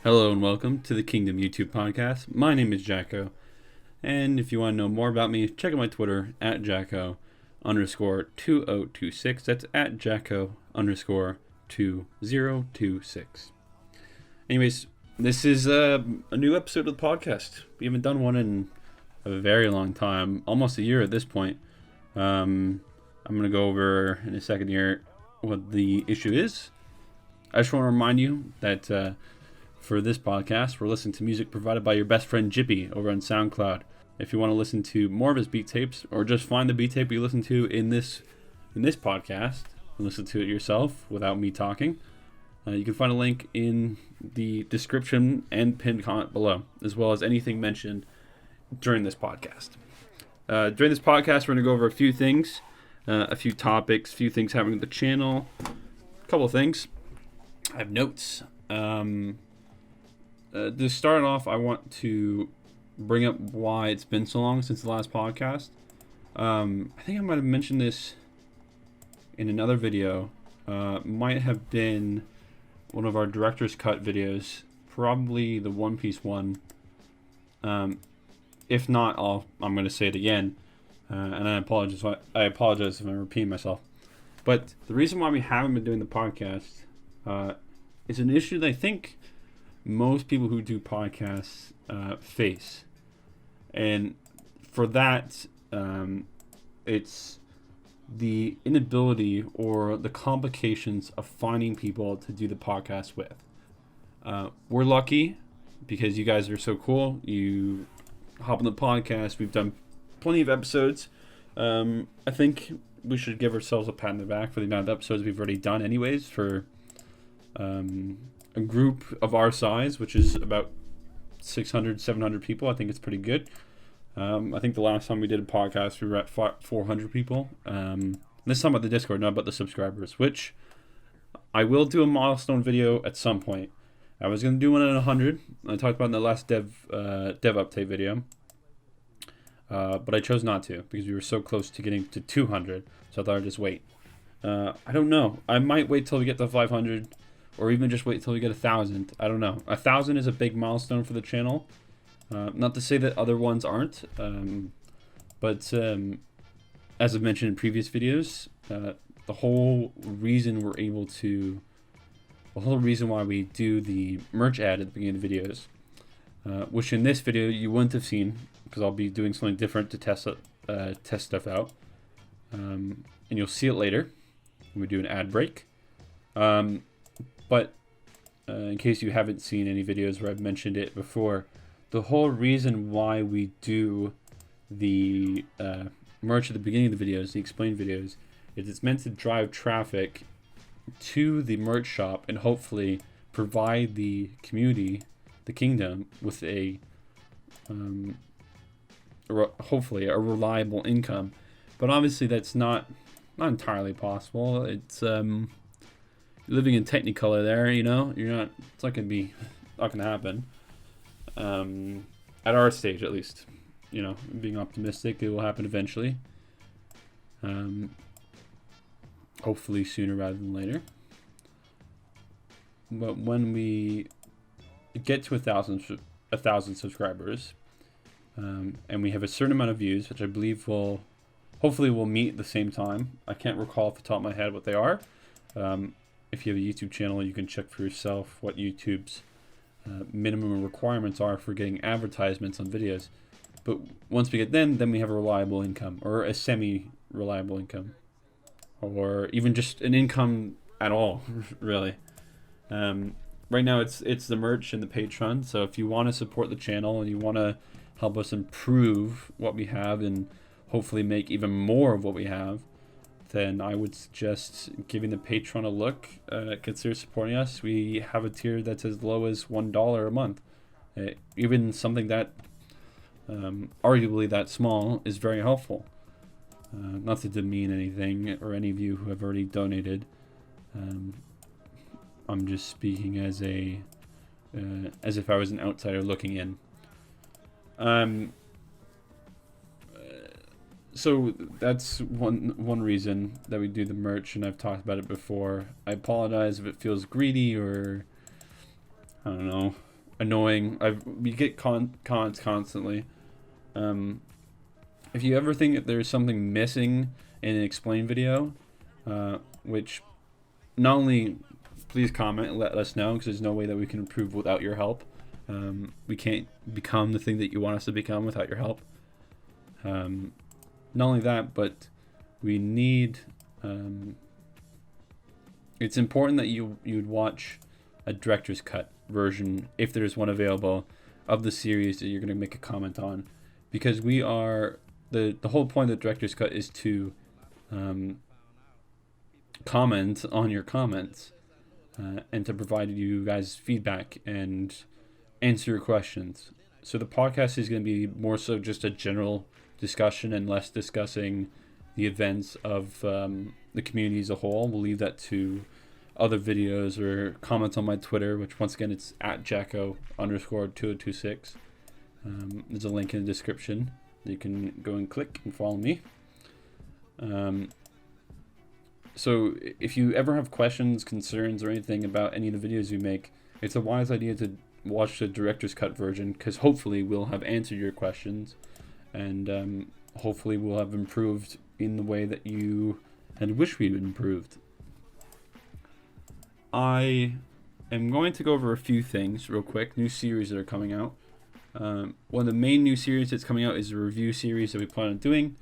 Hello and welcome to the Kingdom YouTube podcast. My name is Jacko, and if you want to know more about me, check out my Twitter at Jacko_2026. That's at Jacko_2026. Anyways, this is a new episode of the podcast. We haven't done one in a very long time, almost a year at this point. I'm going to go over in a second here what the issue is. I just want to remind you that for this podcast, we're listening to music provided by your best friend Jippy over on SoundCloud. If you want to listen to more of his beat tapes, or just find the beat tape you listen to in this podcast and listen to it yourself without me talking, you can find a link in the description and pinned comment below, as well as anything mentioned during this podcast. During this podcast, we're going to go over a few things, a few topics, a few things happening with the channel, a couple of things. I have notes. To start off, I want to bring up why it's been so long since the last podcast. I think I might have mentioned this in another video. Might have been one of our director's cut videos, probably the One Piece one. If not, I'm going to say it again, and I apologize. I apologize if I'm repeating myself. But the reason why we haven't been doing the podcast is an issue that I think most people who do podcasts face. And for that, it's the inability or the complications of finding people to do the podcast with. We're lucky because you guys are so cool. You hop on the podcast. We've done plenty of episodes. I think we should give ourselves a pat on the back for the amount of episodes we've already done anyways for a group of our size, which is about 600, 700 people. I think it's pretty good. I think the last time we did a podcast, we were at 400 people. This time about the Discord, not about the subscribers, which I will do a milestone video at some point. I was going to do one at 100. I talked about in the last dev update video. But I chose not to because we were so close to getting to 200. So I thought I'd just wait. I don't know. I might wait till we get to 500. Or even just wait till we get 1,000. I don't know. 1,000 is a big milestone for the channel. Not to say that other ones aren't. But as I've mentioned in previous videos, the whole reason why we do the merch ad at the beginning of the videos, which in this video you wouldn't have seen because I'll be doing something different to test stuff out. And you'll see it later when we do an ad break. But in case you haven't seen any videos where I've mentioned it before, the whole reason why we do the merch at the beginning of the videos, the explain videos, is it's meant to drive traffic to the merch shop and hopefully provide the community, the kingdom, with hopefully a reliable income. But obviously that's not entirely possible. It's living in Technicolor there, it's not gonna happen. At our stage, at least, being optimistic, it will happen eventually. Hopefully sooner rather than later. But when we get to 1,000 subscribers, and we have a certain amount of views, which I believe will meet at the same time. I can't recall off the top of my head what they are. If you have a YouTube channel, you can check for yourself what YouTube's minimum requirements are for getting advertisements on videos. But once we get then we have a reliable income, or a semi-reliable income, or even just an income at all, really. Right now, it's the merch and the Patreon. So if you want to support the channel and you want to help us improve what we have and hopefully make even more of what we have, then I would suggest giving the Patreon a look. Consider supporting us. We have a tier that's as low as $1 a month. Even something that arguably that small is very helpful. Not to demean anything or any of you who have already donated. I'm just speaking as if I was an outsider looking in. So that's one reason that we do the merch, and I've talked about it before. I apologize if it feels greedy or, I don't know, annoying. We get comments constantly. If you ever think that there's something missing in an explain video, which not only please comment and let us know, because there's no way that we can improve without your help. We can't become the thing that you want us to become without your help. Not only that, but we need. It's important that you'd watch a director's cut version, if there's one available, of the series that you're going to make a comment on, because we are the whole point of the director's cut is to comment on your comments and to provide you guys feedback and answer your questions. So the podcast is going to be more so just a general discussion and less discussing the events of the community as a whole. We'll leave that to other videos or comments on my Twitter, which once again it's at Jacko_2026. There's a link in the description. You can go and click and follow me. So if you ever have questions, concerns, or anything about any of the videos we make, it's a wise idea to watch the director's cut version, because hopefully we'll have answered your questions, and hopefully we'll have improved in the way that you had wished we had improved. I am going to go over a few things real quick, new series that are coming out. One of the main new series that's coming out is a review series that we plan on doing.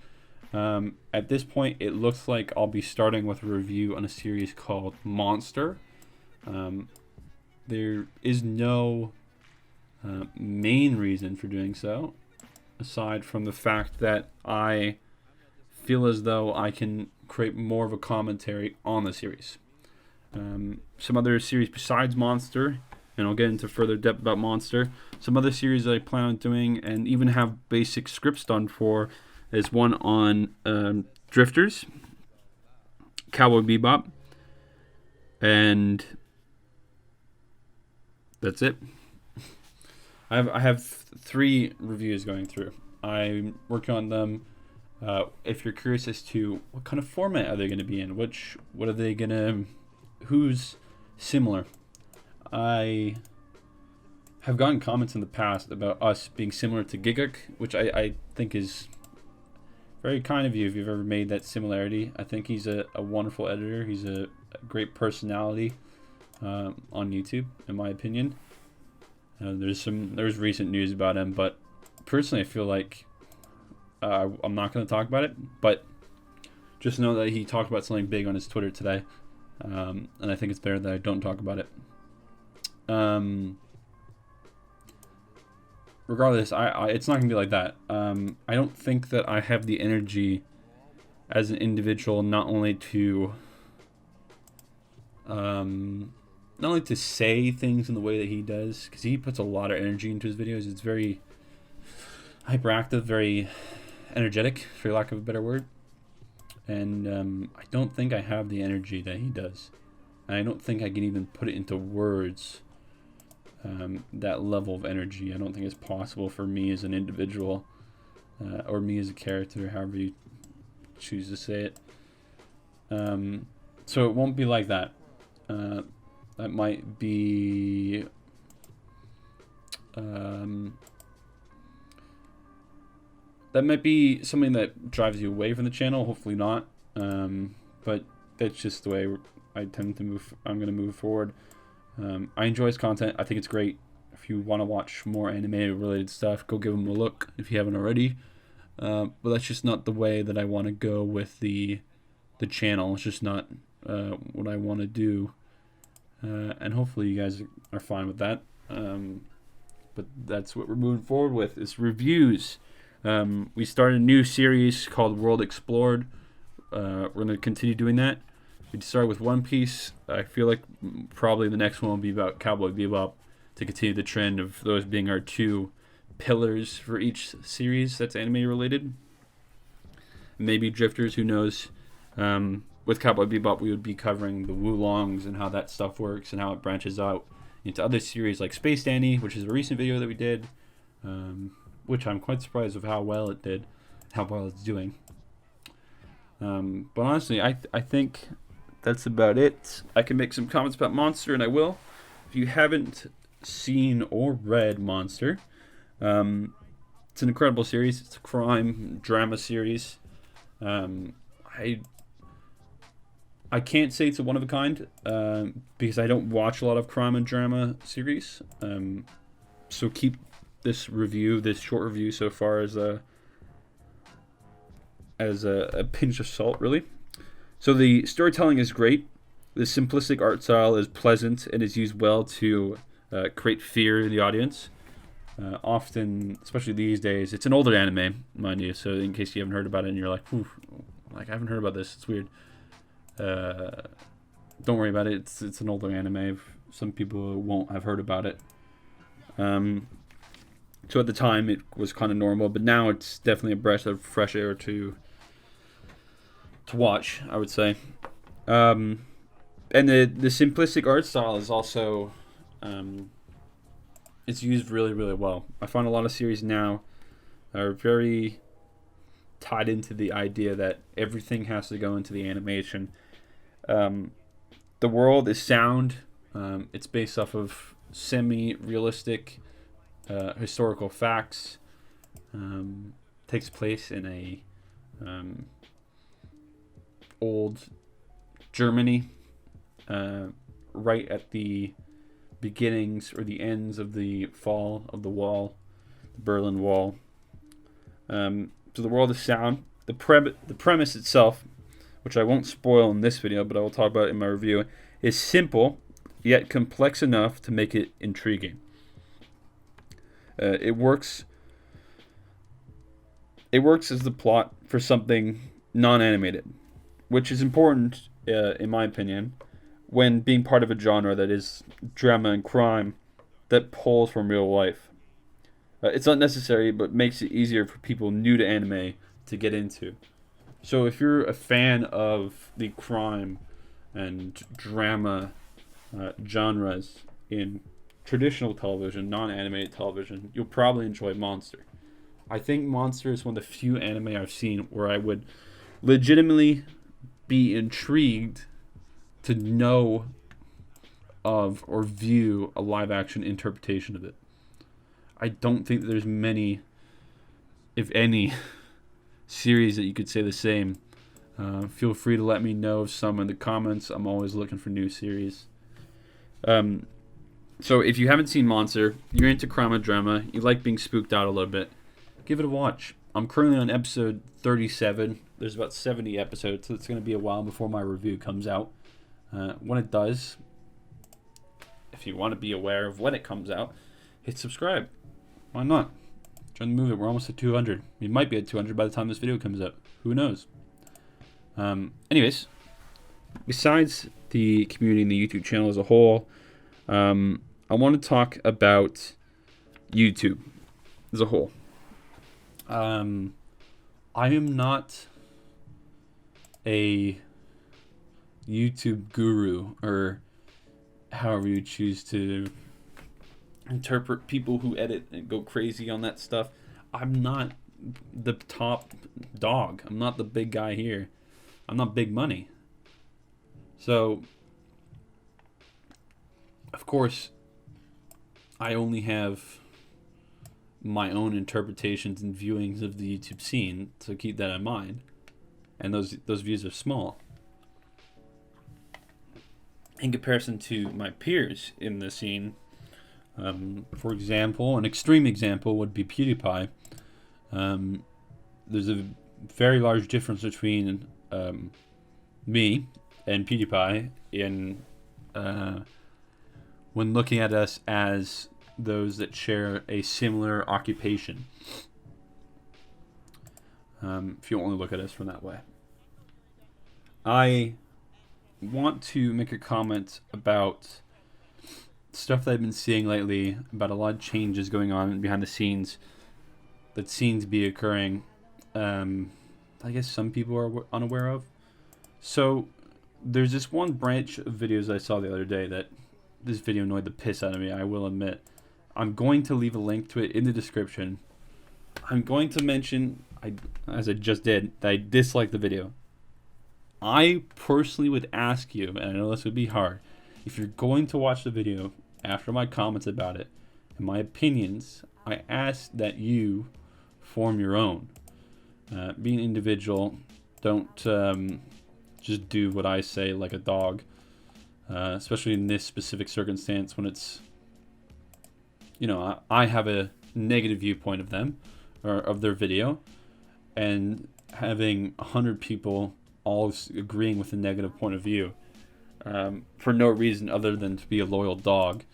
At this point, it looks like I'll be starting with a review on a series called Monster. There is no main reason for doing so, aside from the fact that I feel as though I can create more of a commentary on the series. Some other series besides Monster, and I'll get into further depth about Monster. Some other series that I plan on doing and even have basic scripts done for is one on Drifters, Cowboy Bebop, and that's it. I have 3 reviews going through. I'm working on them. If you're curious as to what kind of format are they going to be in, what are they going to, who's similar. I have gotten comments in the past about us being similar to Giguk, which I think is very kind of you if you've ever made that similarity. I think he's a wonderful editor. He's a great personality on YouTube, in my opinion. There's recent news about him, but personally I feel like I'm not going to talk about it, but just know that he talked about something big on his Twitter today, and I think it's better that I don't talk about it. Regardless, it's not going to be like that. I don't think that I have the energy as an individual not only to say things in the way that he does, because he puts a lot of energy into his videos. It's very hyperactive, very energetic, for lack of a better word. And I don't think I have the energy that he does. And I don't think I can even put it into words, that level of energy. I don't think it's possible for me as an individual, or me as a character, however you choose to say it. So it won't be like that. That might be something that drives you away from the channel. Hopefully not. But that's just the way I tend to move. I'm going to move forward. I enjoy his content. I think it's great. If you want to watch more anime related stuff, go give him a look if you haven't already. But that's just not the way that I want to go with the channel. It's just not what I want to do. And hopefully you guys are fine with that. But that's what we're moving forward with, is reviews. We started a new series called World Explored. We're going to continue doing that. We started with One Piece. I feel like probably the next one will be about Cowboy Bebop, to continue the trend of those being our 2 pillars for each series that's anime related. Maybe Drifters, who knows. With Cowboy Bebop, we would be covering the Wulongs and how that stuff works and how it branches out into other series like Space Dandy, which is a recent video that we did, which I'm quite surprised of how well it did, how well it's doing. But honestly, I think that's about it. I can make some comments about Monster, and I will. If you haven't seen or read Monster. It's an incredible series. It's a crime drama series. I can't say it's a one of a kind because I don't watch a lot of crime and drama series. So keep this short review so far as a pinch of salt, really. So the storytelling is great. The simplistic art style is pleasant and is used well to create fear in the audience. Often, especially these days, it's an older anime, mind you. So in case you haven't heard about it and you're like, I haven't heard about this, it's weird. Don't worry about it. It's an older anime. Some people won't have heard about it. So at the time it was kind of normal, but now it's definitely a breath of fresh air to watch, I would say. And the simplistic art style is also it's used really, really well. I find a lot of series now are very tied into the idea that everything has to go into the animation. The world is sound. It's based off of semi-realistic historical facts. Takes place in a old Germany, right at the beginnings or the ends of the fall of the wall, the Berlin Wall. So the world is sound. The premise itself, which I won't spoil in this video, but I will talk about it in my review, is simple yet complex enough to make it intriguing. It works as the plot for something non-animated, which is important, in my opinion, when being part of a genre that is drama and crime that pulls from real life. It's not necessary, but makes it easier for people new to anime to get into. So if you're a fan of the crime and drama genres in traditional television, non-animated television, you'll probably enjoy Monster. I think Monster is one of the few anime I've seen where I would legitimately be intrigued to know of or view a live-action interpretation of it. I don't think that there's many, if any, series that you could say the same. Feel free to let me know of some in the comments. I'm always looking for new series. So if you haven't seen Monster, you're into crime and drama, you like being spooked out a little bit, give it a watch. I'm currently on episode 37. There's about 70 episodes, so it's going to be a while before my review comes out. When it does, if you want to be aware of when it comes out, hit subscribe. Why not? Trying to move it. We're almost at 200. We might be at 200 by the time this video comes out. Who knows? Anyways, besides the community and the YouTube channel as a whole, I want to talk about YouTube as a whole. I am not a YouTube guru, or however you choose to interpret people who edit and go crazy on that stuff. I'm not the top dog. I'm not the big guy here. I'm not big money. So, of course, I only have my own interpretations and viewings of the YouTube scene, so keep that in mind. And those views are small in comparison to my peers in the scene. For example, an extreme example would be PewDiePie. There's a very large difference between me and PewDiePie in when looking at us as those that share a similar occupation. If you only look at us from that way. I want to make a comment about stuff that I've been seeing lately, about a lot of changes going on behind the scenes that seem to be occurring. I guess some people are unaware of. So there's this one branch of videos I saw the other day that this video annoyed the piss out of me, I will admit. I'm going to leave a link to it in the description. I'm going to mention, as I just did, that I disliked the video. I personally would ask you, and I know this would be hard, if you're going to watch the video after my comments about it and my opinions, I ask that you form your own. Be an individual. Don't just do what I say like a dog. Especially in this specific circumstance when it's, I have a negative viewpoint of them or of their video, and having 100 people all agreeing with a negative point of view for no reason other than to be a loyal dog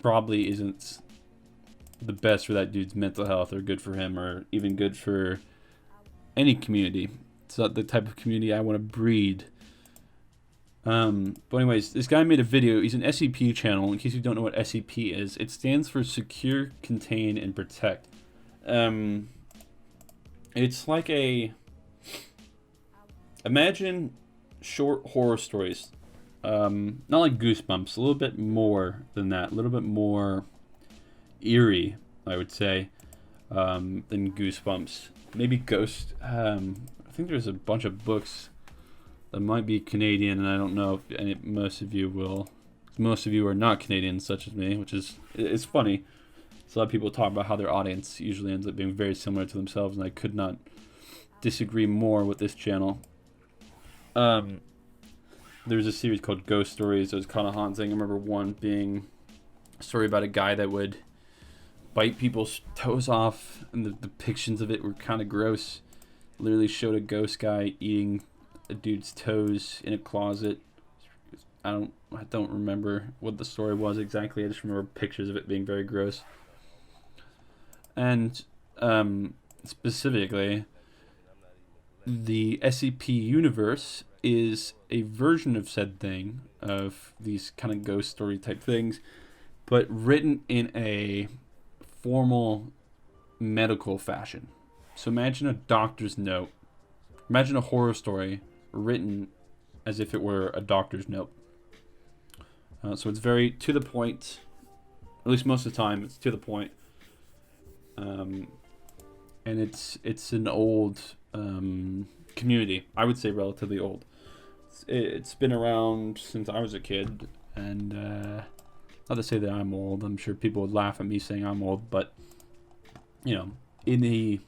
probably isn't the best for that dude's mental health or good for him or even good for any community. It's not the type of community I want to breed. But anyways, this guy made a video. He's an SCP channel. In case you don't know what SCP is, it stands for Secure, Contain, and Protect. It's like imagine short horror stories. Not like Goosebumps, a little bit more than that. A little bit more eerie, I would say, than Goosebumps. Maybe Ghost. I think there's a bunch of books that might be Canadian, and I don't know if most of you will. Most of you are not Canadian, such as me, which is it's funny. So a lot of people talk about how their audience usually ends up being very similar to themselves, and I could not disagree more with this channel. There's a series called Ghost Stories that was kind of haunting. I remember one being a story about a guy that would bite people's toes off, and the depictions of it were kind of gross. Literally showed a ghost guy eating a dude's toes in a closet. I don't remember what the story was exactly. I just remember pictures of it being very gross. And specifically, the SCP universe is a version of said thing, of these kind of ghost story type things, but written in a formal medical fashion. So imagine a doctor's note. Imagine a horror story written as if it were a doctor's note. So it's very to the point. At least most of the time, it's to the point. And it's an old community. I would say relatively old. It's been around since I was a kid, and not to say that I'm old. I'm sure people would laugh at me saying I'm old, but in the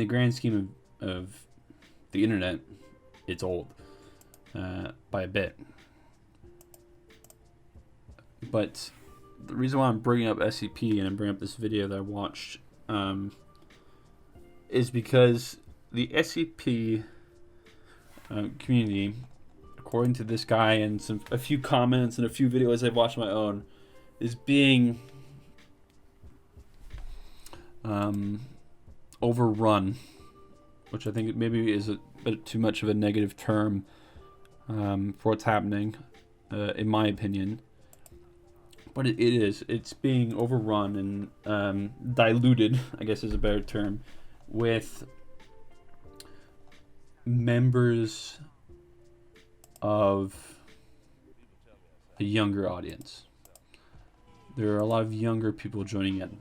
grand scheme of the internet, it's old by a bit. But the reason why I'm bringing up SCP and I'm bringing up this video that I watched is because the SCP community, according to this guy and a few comments and a few videos I've watched on my own, is being overrun, which I think maybe is a bit too much of a negative term for what's happening, in my opinion. But it is. It's being overrun and diluted, I guess is a better term, with members of a younger audience. There are a lot of younger people joining in.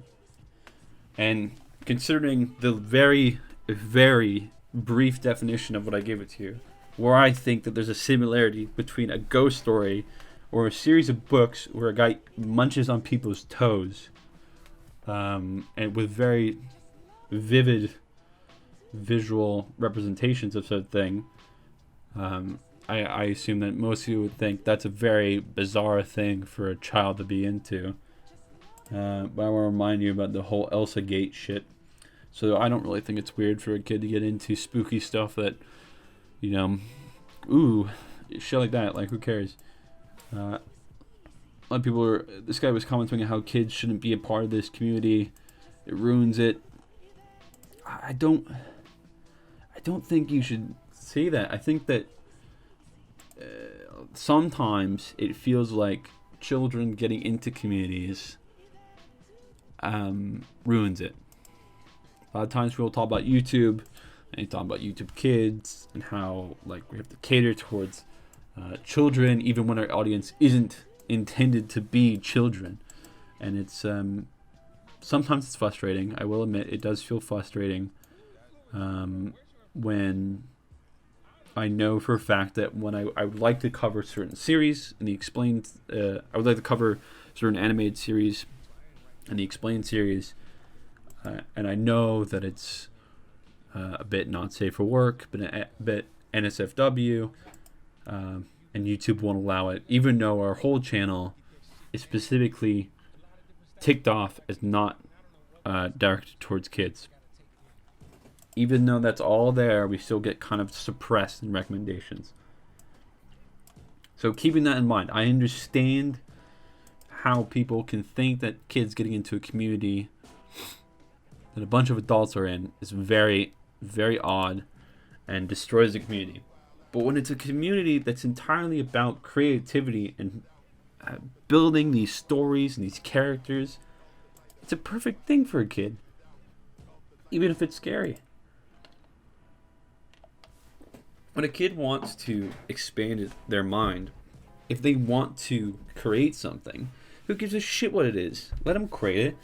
And considering the very, very brief definition of what I gave it to you, where I think that there's a similarity between a ghost story or a series of books where a guy munches on people's toes, and with very vivid visual representations of such thing, I assume that most of you would think that's a very bizarre thing for a child to be into. But I want to remind you about the whole Elsa Gate shit. So I don't really think it's weird for a kid to get into spooky stuff that, ooh, shit like that. Like, who cares? A lot of people this guy was commenting on how kids shouldn't be a part of this community. It ruins it. I don't think you should say that. I think that sometimes it feels like children getting into communities ruins it. A lot of times we'll talk about YouTube, and you talk about YouTube Kids, and how we have to cater towards children, even when our audience isn't intended to be children. And it's sometimes it's frustrating. I will admit it does feel frustrating when I know for a fact that when I would like to cover certain series in the explained, I would like to cover certain animated series in the explained series, and I know that it's a bit not safe for work, but a bit NSFW, and YouTube won't allow it, even though our whole channel is specifically ticked off as not directed towards kids. Even though that's all there, we still get kind of suppressed in recommendations. So keeping that in mind, I understand how people can think that kids getting into a community that a bunch of adults are in is very, very odd and destroys the community. But when it's a community that's entirely about creativity and building these stories and these characters, it's a perfect thing for a kid, even if it's scary. When a kid wants to expand their mind, if they want to create something, who gives a shit what it is? Let them create it.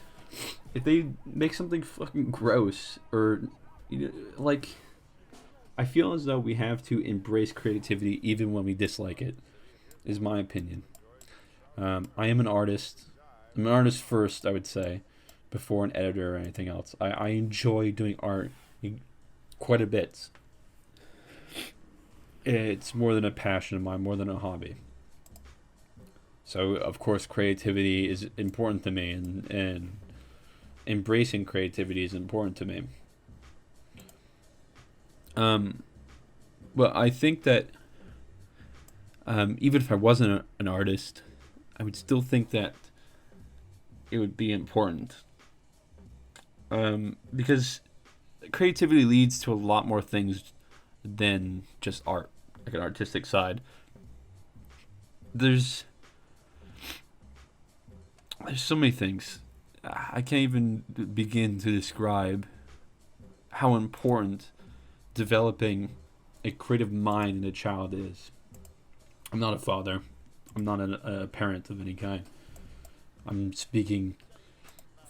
If they make something fucking gross or, like, I feel as though we have to embrace creativity even when we dislike it, is my opinion. I am an artist. I'm an artist first, I would say, before an editor or anything else. I enjoy doing art quite a bit. It's more than a passion of mine, more than a hobby. So, of course, creativity is important to me, and embracing creativity is important to me. Well, I think that even if I wasn't an artist, I would still think that it would be important. Because creativity leads to a lot more things than just art, like an artistic side. There's so many things. I can't even begin to describe how important developing a creative mind in a child is. I'm not a father. I'm not a parent of any kind. I'm speaking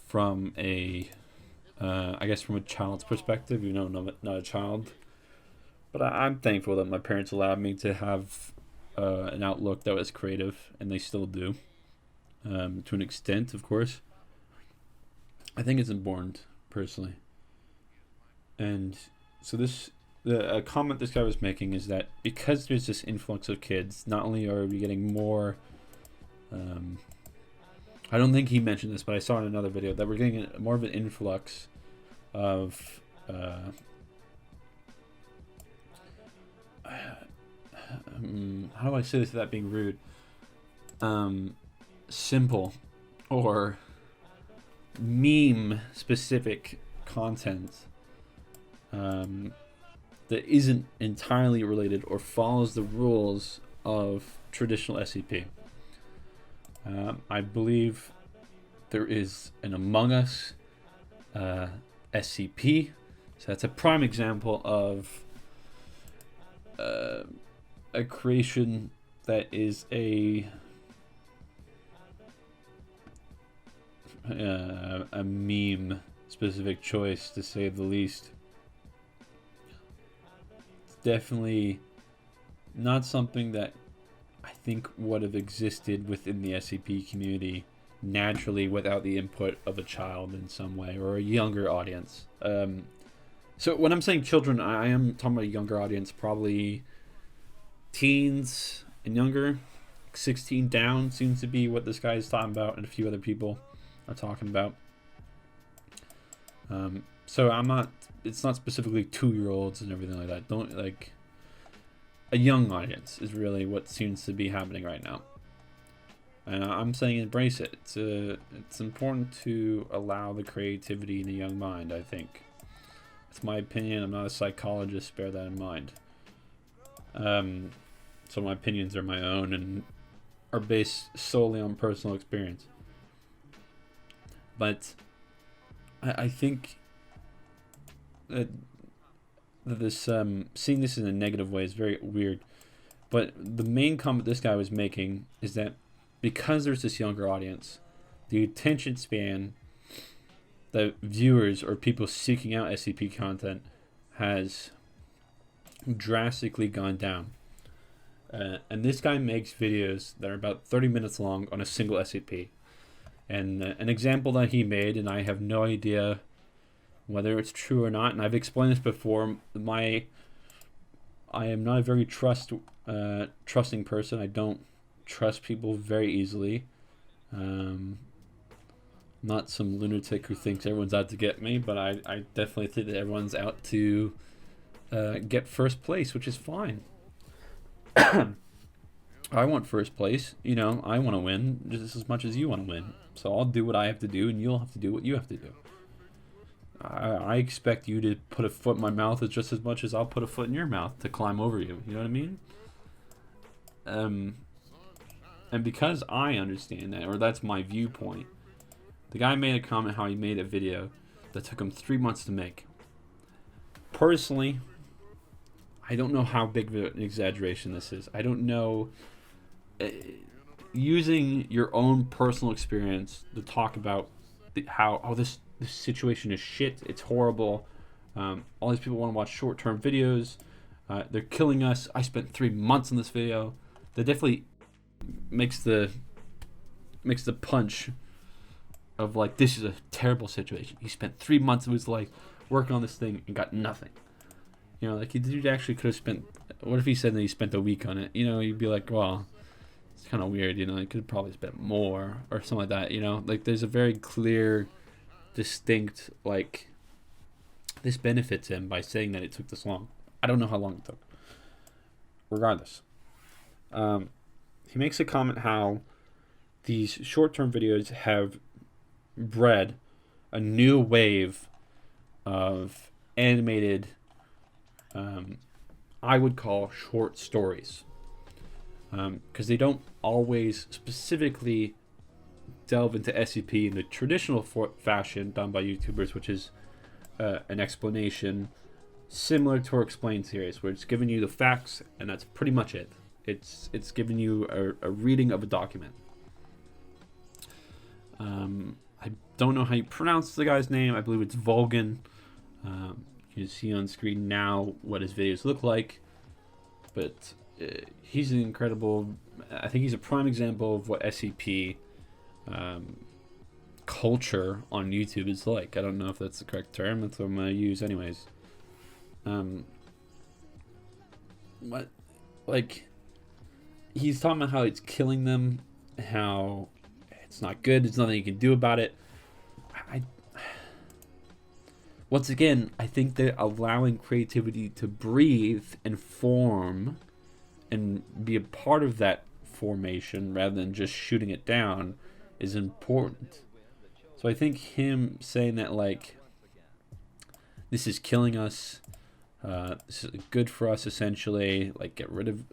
from I guess from a child's perspective. Not a child. But I'm thankful that my parents allowed me to have an outlook that was creative, and they still do, to an extent, of course. I think it's important, personally. And so a comment this guy was making is that because there's this influx of kids, not only are we getting more, I don't think he mentioned this, but I saw in another video that we're getting more of an influx of how do I say this without being rude? Simple or meme specific content that isn't entirely related or follows the rules of traditional SCP. I believe there is an Among Us SCP, so that's a prime example of a creation that is a meme specific choice, to say the least. It's definitely not something that I think would have existed within the SCP community naturally without the input of a child in some way, or a younger audience. So when I'm saying children, I am talking about a younger audience, probably teens and younger. 16 down seems to be what this guy is talking about, and a few other people are talking about. So it's not specifically 2-year-olds and everything like that. Don't, like, a young audience is really what seems to be happening right now. And I'm saying embrace it. It's important to allow the creativity in a young mind, I think. It's my opinion. I'm not a psychologist. Bear that in mind. So my opinions are my own and are based solely on personal experience. But I think that this seeing this in a negative way is very weird. But the main comment this guy was making is that because there's this younger audience, the attention span that viewers or people seeking out SCP content has drastically gone down. And this guy makes videos that are about 30 minutes long on a single SCP. And an example that he made, and I have no idea whether it's true or not, and I've explained this before, I am not a very trusting person. I don't trust people very easily. Not some lunatic who thinks everyone's out to get me, but I definitely think that everyone's out to get first place, which is fine. I want first place. You know, I want to win just as much as you want to win. So I'll do what I have to do, and you'll have to do what you have to do. I expect you to put a foot in my mouth just as much as I'll put a foot in your mouth to climb over you. You know what I mean? And because I understand that, or that's my viewpoint, the guy made a comment how he made a video that took him 3 months to make. Personally, I don't know how big of an exaggeration this is. I don't know. Using your own personal experience to talk about how this situation is shit, it's horrible. All these people want to watch short-term videos. They're killing us. I spent 3 months on this video. That definitely makes the punch of like, this is a terrible situation. He spent 3 months of his life working on this thing and got nothing. You know, like, the dude actually could have spent. What if he said that he spent a week on it? You know, you'd be like, well, it's kind of weird. You know, he could have probably spent more or something like that. You know, like, there's a very clear, distinct, like, this benefits him by saying that it took this long. I don't know how long it took. Regardless, he makes a comment how these short-term videos have bred a new wave of animated, I would call short stories, because they don't always specifically delve into SCP in the traditional fashion done by YouTubers, which is an explanation similar to our Explain series, where it's giving you the facts and that's pretty much it. It's giving you a reading of a document. I don't know how you pronounce the guy's name. I believe it's Volgan. You can see on screen now what his videos look like. But he's an incredible... I think he's a prime example of what SCP culture on YouTube is like. I don't know if that's the correct term. That's what I'm going to use anyways. What... Like... He's talking about how it's killing them, how it's not good, there's nothing you can do about it. Once again, I think that allowing creativity to breathe and form and be a part of that formation rather than just shooting it down is important. So I think him saying that, like, this is killing us, this is good for us, essentially, like, get rid of,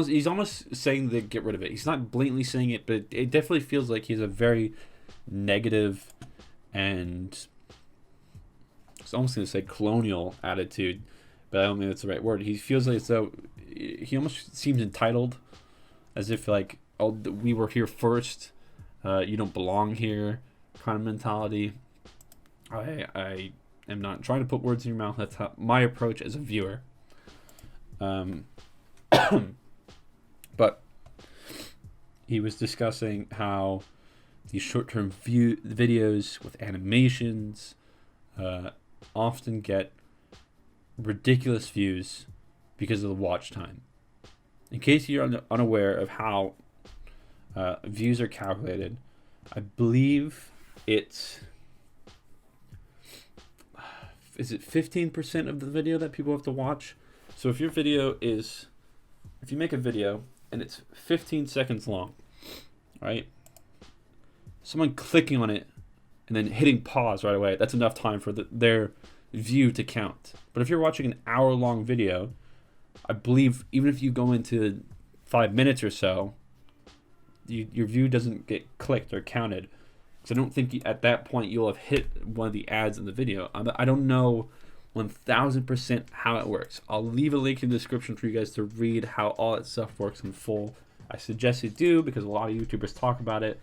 he's almost saying that get rid of it. He's not blatantly saying it, but it definitely feels like he's a very negative and, I was almost going to say colonial attitude, but I don't think that's the right word. He feels like, so he almost seems entitled, as if like, oh, we were here first, you don't belong here, kind of mentality. I am not trying to put words in your mouth. That's my approach as a viewer. But he was discussing how these short-term videos with animations often get ridiculous views because of the watch time. In case you're unaware of how views are calculated, I believe it's... Is it 15% of the video that people have to watch? So if your video is... If you make a video and it's 15 seconds long, right? Someone clicking on it and then hitting pause right away, that's enough time for their view to count. But if you're watching an hour-long video, I believe even if you go into 5 minutes or so, your view doesn't get clicked or counted. So I don't think at that point you'll have hit one of the ads in the video. I don't know 1000% how it works. I'll leave a link in the description for you guys to read how all that stuff works in full. I suggest you do, because a lot of YouTubers talk about it,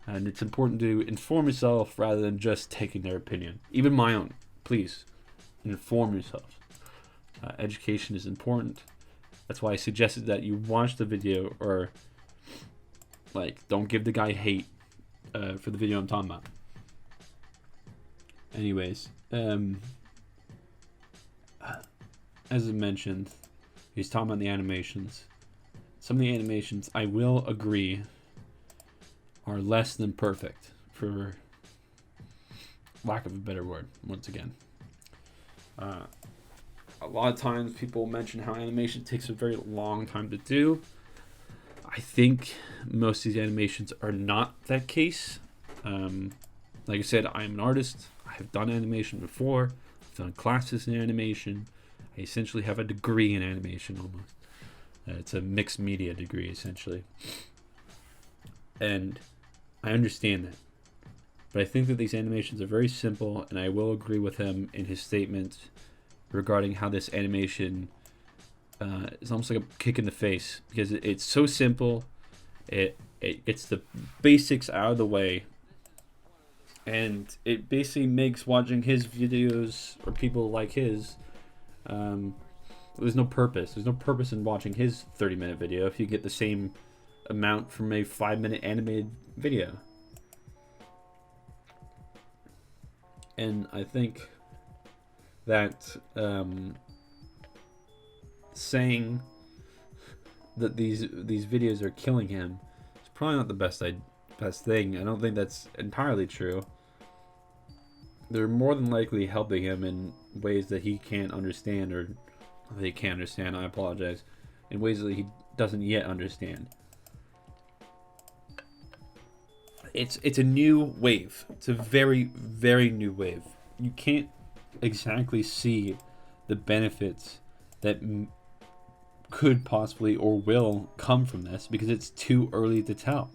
and it's important to inform yourself rather than just taking their opinion. Even my own. Please, inform yourself. Education is important. That's why I suggested that you watch the video, or like, don't give the guy hate for the video I'm talking about. Anyways, as I mentioned, he's talking about the animations. Some of the animations, I will agree, are less than perfect, for lack of a better word, once again. A lot of times people mention how animation takes a very long time to do. I think most of these animations are not that case. Like I said, I'm an artist. I have done animation before. I've done classes in animation. I essentially have a degree in animation almost. It's a mixed media degree, essentially. And I understand that. But I think that these animations are very simple, and I will agree with him in his statement regarding how this animation is almost like a kick in the face, because it's so simple. It gets the basics out of the way, and it basically makes watching his videos, or people like his, there's no purpose. There's no purpose in watching his 30-minute video if you get the same amount from a 5-minute animated video. And I think that saying that these videos are killing him is probably not the best thing. I don't think that's entirely true. They're more than likely helping him in ways that he can't understand, or they can't understand, I apologize, in ways that he doesn't yet understand. It's a new wave. It's a very, very new wave. You can't exactly see the benefits that could possibly or will come from this, because it's too early to tell.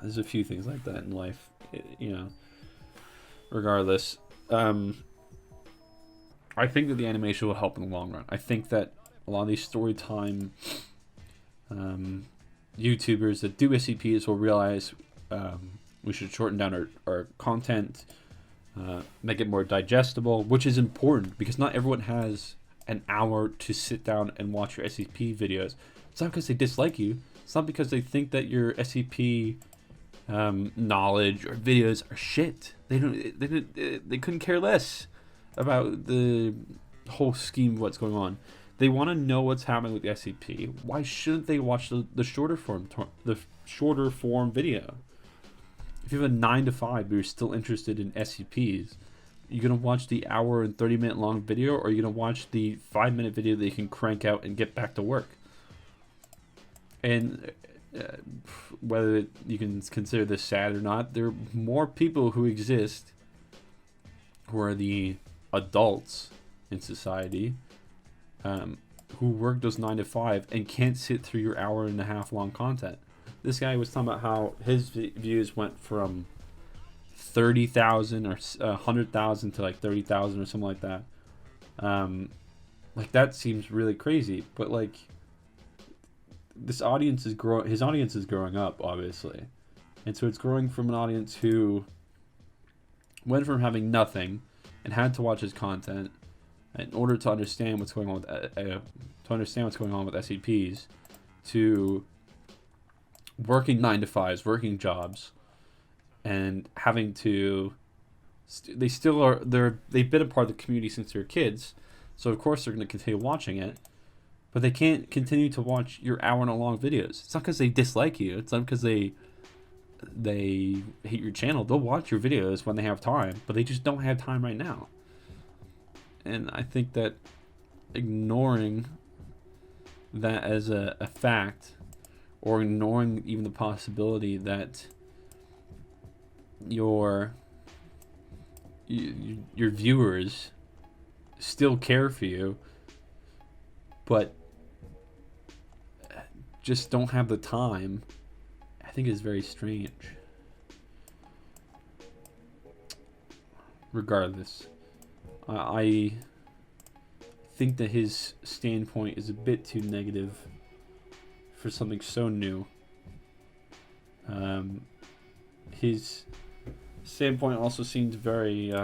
There's a few things like that in life, regardless. I think that the animation will help in the long run. I think that a lot of these story time YouTubers that do SCPs will realize we should shorten down our content, make it more digestible, which is important, because not everyone has an hour to sit down and watch your SCP videos. It's not because they dislike you. It's not because they think that your SCP knowledge or videos are shit. They couldn't care less about the whole scheme of what's going on. They want to know what's happening with the SCP. Why shouldn't they watch the shorter form video? If you have a 9 to 5 but you're still interested in SCPs, you're gonna watch the hour and 30-minute long video, or you're gonna watch the 5-minute video that you can crank out and get back to work. And whether you can consider this sad or not, there are more people who exist who are the adults in society, who work those 9 to 5 and can't sit through your hour and a half long content. This guy was talking about how his views went from 30,000 or 100,000 to like 30,000 or something like that. Like, that seems really crazy, but like, this audience is growing. His audience is growing up, obviously, and so it's growing from an audience who went from having nothing and had to watch his content in order to understand what's going on with SCPs, to working 9 to 5s, working jobs, and having to. They've been a part of the community since they were kids, so of course they're going to continue watching it. But they can't continue to watch your hour-and-a-long videos. It's not because they dislike you. It's not because they hate your channel. They'll watch your videos when they have time, but they just don't have time right now. And I think that ignoring that as a fact, or ignoring even the possibility that your viewers still care for you, but just don't have the time, I think is very strange. Regardless, I think that his standpoint is a bit too negative for something so new. His standpoint also seems very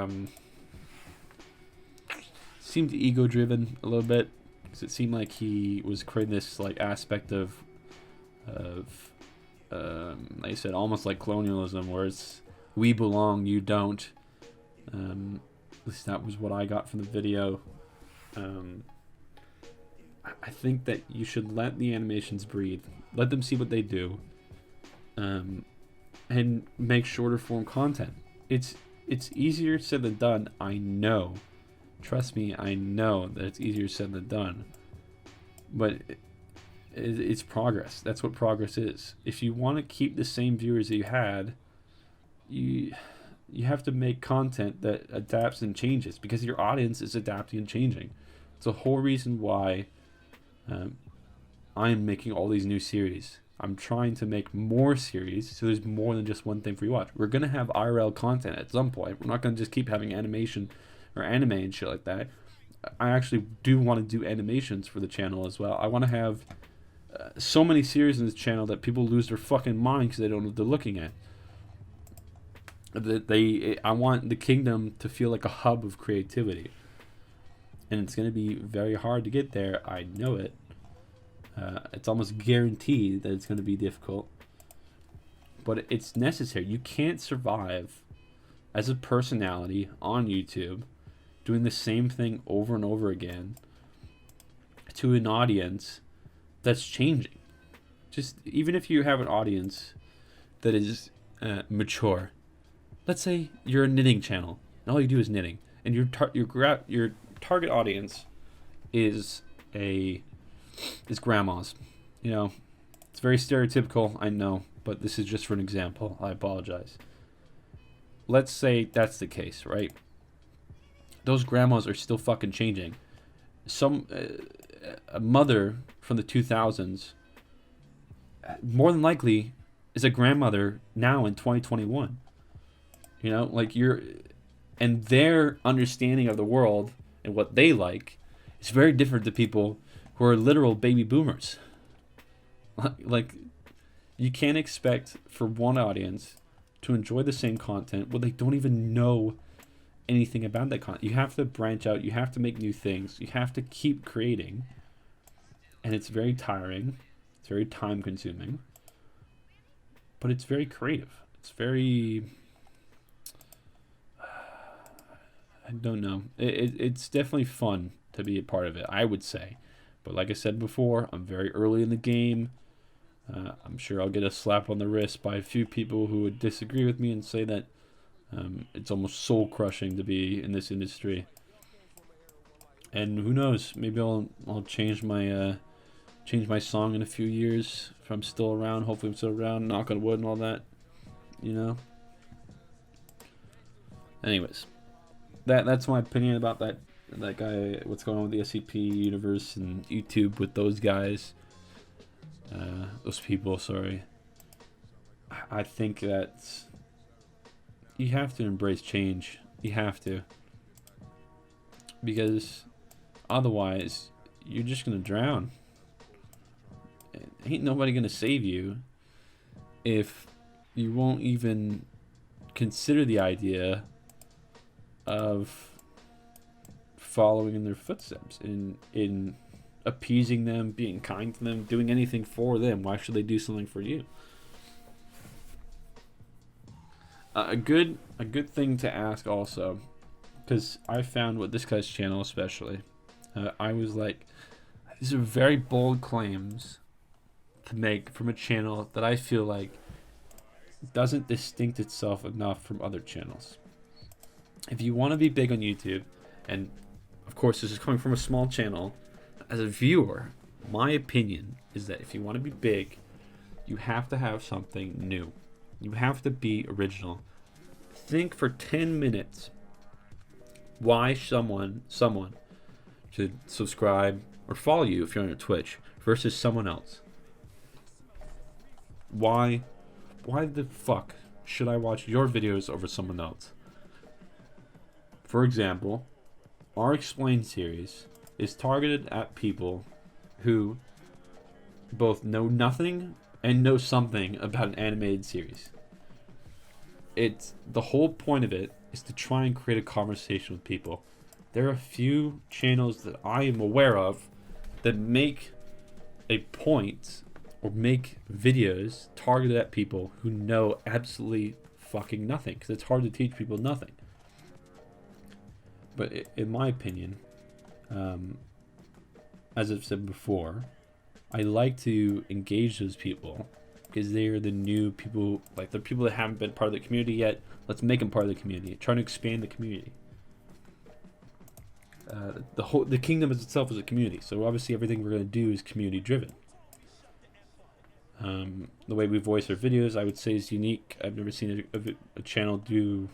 seemed ego-driven a little bit, because it seemed like he was creating this like aspect of like I said, almost like colonialism, where it's we belong, you don't. At least that was what I got from the video. I think that you should let the animations breathe, let them see what they do, and make shorter form content. It's easier said than done. I know, trust me, I know that it's easier said than done. But it's progress. That's what progress is. If you want to keep the same viewers that you had, you have to make content that adapts and changes, because your audience is adapting and changing. It's the whole reason why I'm making all these new series. I'm trying to make more series, so there's more than just one thing for you to watch. We're going to have IRL content at some point. We're not going to just keep having animation or anime and shit like that. I actually do want to do animations for the channel as well. I want to have so many series in this channel that people lose their fucking mind because they don't know what they're looking at. I want the kingdom to feel like a hub of creativity. And it's going to be very hard to get there. I know it. It's almost guaranteed that it's going to be difficult. But it's necessary. You can't survive as a personality on YouTube doing the same thing over and over again to an audience that's changing. Just even if you have an audience that is mature. Let's say you're a knitting channel and all you do is knitting, and your target audience is grandmas. You know, it's very stereotypical, I know, but this is just for an example. I apologize. Let's say that's the case, right? Those grandmas are still fucking changing. A mother from the 2000s more than likely is a grandmother now in 2021. You know, like and their understanding of the world and what they like is very different to people who are literal baby boomers. Like, you can't expect for one audience to enjoy the same content when they don't even know anything about that content. You have to branch out. You have to make new things. You have to keep creating. And it's very tiring. It's very time consuming. But it's very creative. It's very... I don't know. It's definitely fun to be a part of it, I would say. But like I said before, I'm very early in the game. I'm sure I'll get a slap on the wrist by a few people who would disagree with me and say that it's almost soul crushing to be in this industry. And who knows? Maybe I'll change my song in a few years if I'm still around. Hopefully I'm still around. Knock on wood and all that. You know. Anyways, that's my opinion about that guy. What's going on with the SCP universe and YouTube with those guys. Those people, sorry. I think that you have to embrace change. You have to. Because otherwise, you're just going to drown. Ain't nobody going to save you if you won't even consider the idea of following in their footsteps, in appeasing them, being kind to them, doing anything for them. Why should they do something for you? A good thing to ask also, because I found with this guy's channel especially, I was like, these are very bold claims to make from a channel that I feel like doesn't distinct itself enough from other channels. If you want to be big on YouTube, and of course this is coming from a small channel, as a viewer, my opinion is that if you want to be big, you have to have something new. You have to be original. Think for 10 minutes why someone should subscribe or follow you if you're on Twitch versus someone else. Why the fuck should I watch your videos over someone else? For example, our Explain series is targeted at people who both know nothing and know something about an animated series. The whole point of it is to try and create a conversation with people. there are a few channels that I am aware of that make a point or make videos targeted at people who know absolutely fucking nothing, because it's hard to teach people nothing. But in my opinion, as I've said before, I like to engage those people because they are the new people, like the people that haven't been part of the community yet. Let's make them part of the community. Trying to expand the community. The kingdom itself is a community, so obviously everything we're going to do is community driven. The way we voice our videos, I would say, is unique. I've never seen a channel do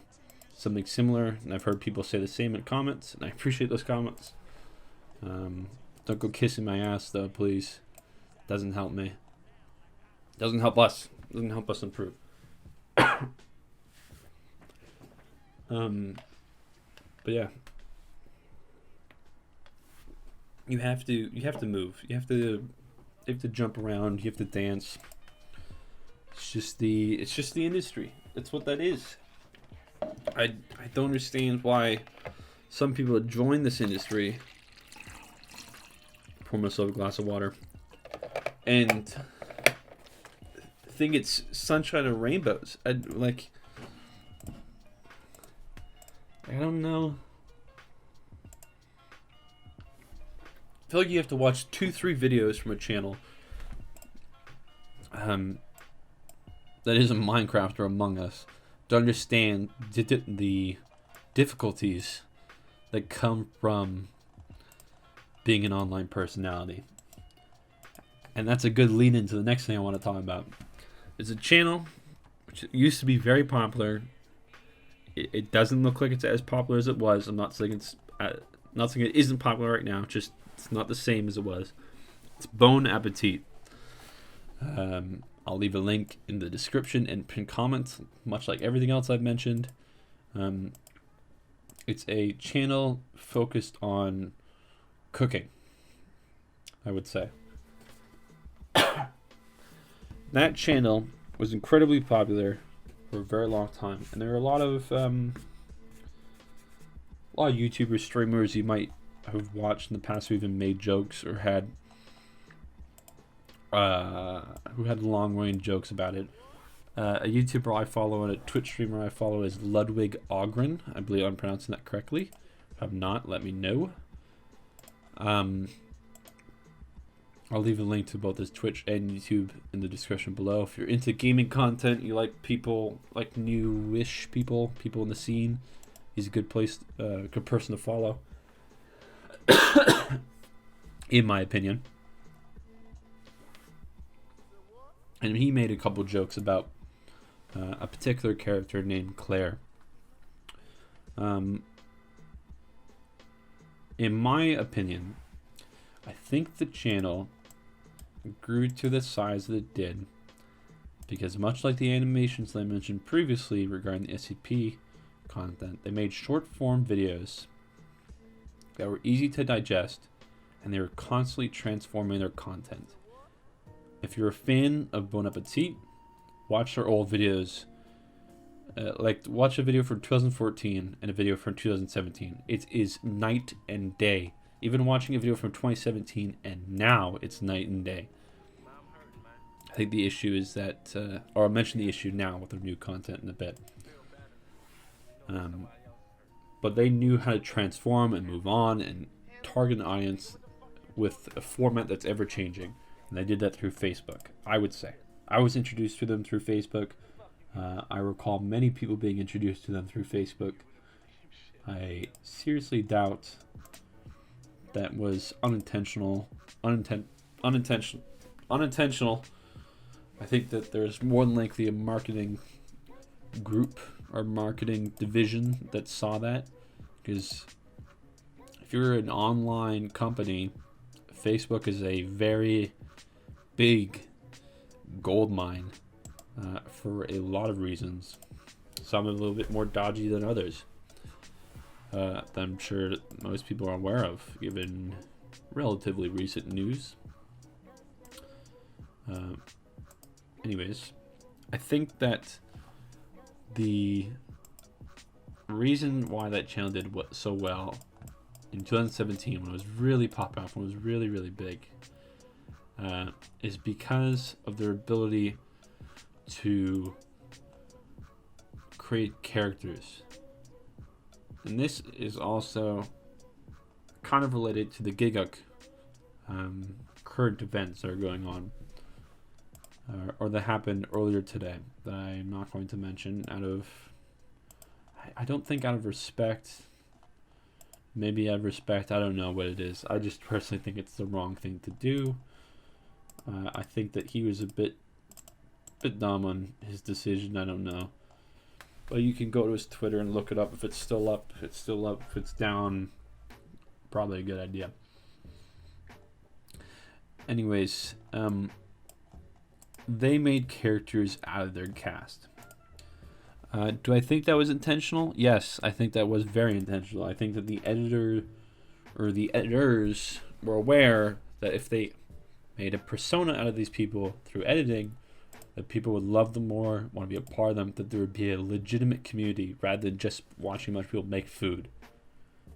something similar, and I've heard people say the same in comments, and I appreciate those comments. Don't go kissing my ass though, please. Doesn't help me. Doesn't help us. Doesn't help us improve. But yeah, you have to move. You have to jump around. You have to dance. It's just the industry. That's what that is. I don't understand why some people join this industry. Pour myself a glass of water. And think it's sunshine and rainbows. I don't know. I feel like you have to watch 2-3 videos from a channel that isn't Minecraft or Among Us to understand the difficulties that come from being an online personality. And that's a good lead into the next thing I want to talk about. It's a channel which used to be very popular. It doesn't look like it's as popular as it was. I'm not saying it isn't popular right now. Just it's not the same as it was. It's Bon Appetit. I'll leave a link in the description and pinned comments, much like everything else I've mentioned. It's a channel focused on cooking, I would say. That channel was incredibly popular for a very long time, and there are a lot of YouTubers, streamers you might have watched in the past who even made jokes or had long range jokes about it. A YouTuber I follow and a Twitch streamer I follow is Ludwig Ogren. I believe I'm pronouncing that correctly. If I'm not, let me know. I'll leave a link to both his Twitch and YouTube in the description below. If you're into gaming content, you like people, like newish people in the scene, he's a good person to follow. In my opinion. And he made a couple jokes about a particular character named Claire. In my opinion, I think the channel grew to the size that it did because, much like the animations that I mentioned previously regarding the SCP content, they made short form videos that were easy to digest, and they were constantly transforming their content. If you're a fan of Bon Appetit, watch their old videos. Watch a video from 2014 and a video from 2017. It is night and day. Even watching a video from 2017 and now, it's night and day. I think the issue is that, or I'll mention the issue now with the new content in a bit. But they knew how to transform and move on and target an audience with a format that's ever changing. And they did that through Facebook, I would say. I was introduced to them through Facebook. I recall many people being introduced to them through Facebook. I seriously doubt that was unintentional. Unintentional. I think that there's more than likely a marketing group or marketing division that saw that. Because if you're an online company, Facebook is a very big gold mine for a lot of reasons. Some are a little bit more dodgy than others. That I'm sure most people are aware of, given relatively recent news. Anyways, I think that the reason why that channel did so well in 2017 when it was really popping off, when it was really, really big, is because of their ability to create characters. And this is also kind of related to the Giguk current events that are going on, or that happened earlier today, that I'm not going to mention I don't think out of respect. Maybe out of respect, I don't know what it is. I just personally think it's the wrong thing to do. I think that he was a bit dumb on his decision. I don't know. But you can go to his Twitter and look it up. If it's still up, it's still up. If it's down, probably a good idea. Anyways, they made characters out of their cast. Do I think that was intentional? Yes, I think that was very intentional. I think that the editor or the editors were aware that if they made a persona out of these people through editing, that people would love them more, want to be a part of them, that there would be a legitimate community rather than just watching a bunch of people make food.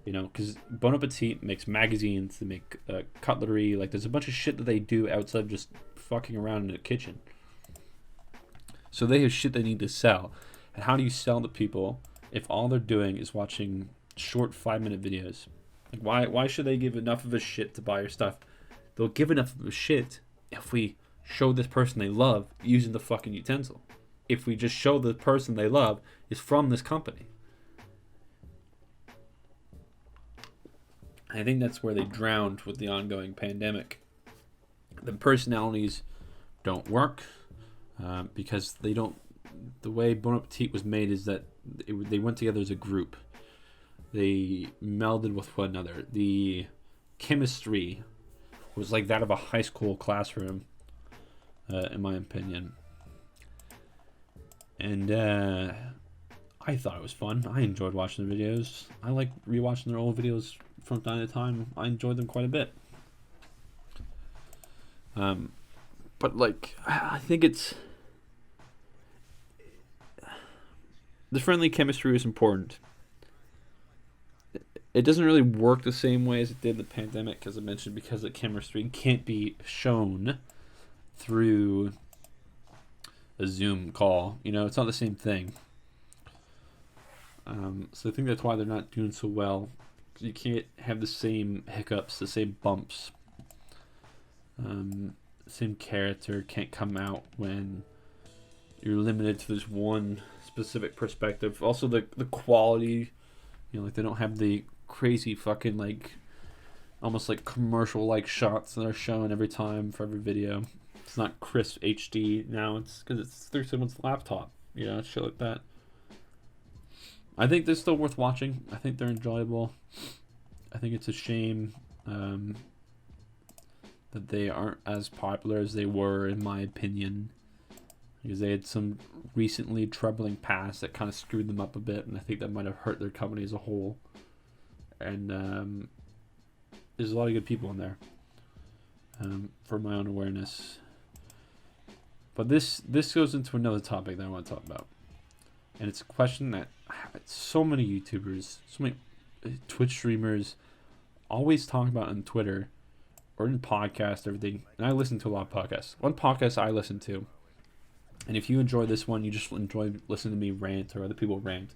You know, because Bon Appetit makes magazines, they make cutlery, like there's a bunch of shit that they do outside of just fucking around in a kitchen. So they have shit they need to sell. And how do you sell to people if all they're doing is watching short 5-minute videos? Like why should they give enough of a shit to buy your stuff? They'll give enough of a shit if we show this person they love using the fucking utensil. If we just show the person they love is from this company. I think that's where they drowned with the ongoing pandemic. The personalities don't work because they don't. The way Bon Appetit was made is that they went together as a group. They melded with one another. The chemistry was like that of a high school classroom, in my opinion. And I thought it was fun. I enjoyed watching the videos. I like rewatching their old videos from time to time. I enjoyed them quite a bit. But like, I think it's the friendly chemistry is important. It doesn't really work the same way as it did in the pandemic, as I mentioned, because the chemistry can't be shown through a Zoom call. You know, it's not the same thing. So I think that's why they're not doing so well. You can't have the same hiccups, the same bumps. Same character can't come out when you're limited to this one specific perspective. Also, the quality, you know, like they don't have the crazy fucking like almost like commercial like shots that are shown every time for every video. It's not crisp HD now. It's because it's through someone's laptop. You know, shit like that. I think they're still worth watching. I think they're enjoyable. I think it's a shame that they aren't as popular as they were, in my opinion, because they had some recently troubling past that kind of screwed them up a bit, and I think that might have hurt their company as a whole. And there's a lot of good people in there, for my own awareness. But this goes into another topic that I want to talk about, and it's a question that so many YouTubers, so many Twitch streamers always talk about on Twitter or in podcasts, everything. And I listen to a lot of podcasts. One podcast I listen to, and if you enjoy this one, you just enjoy listening to me rant or other people rant.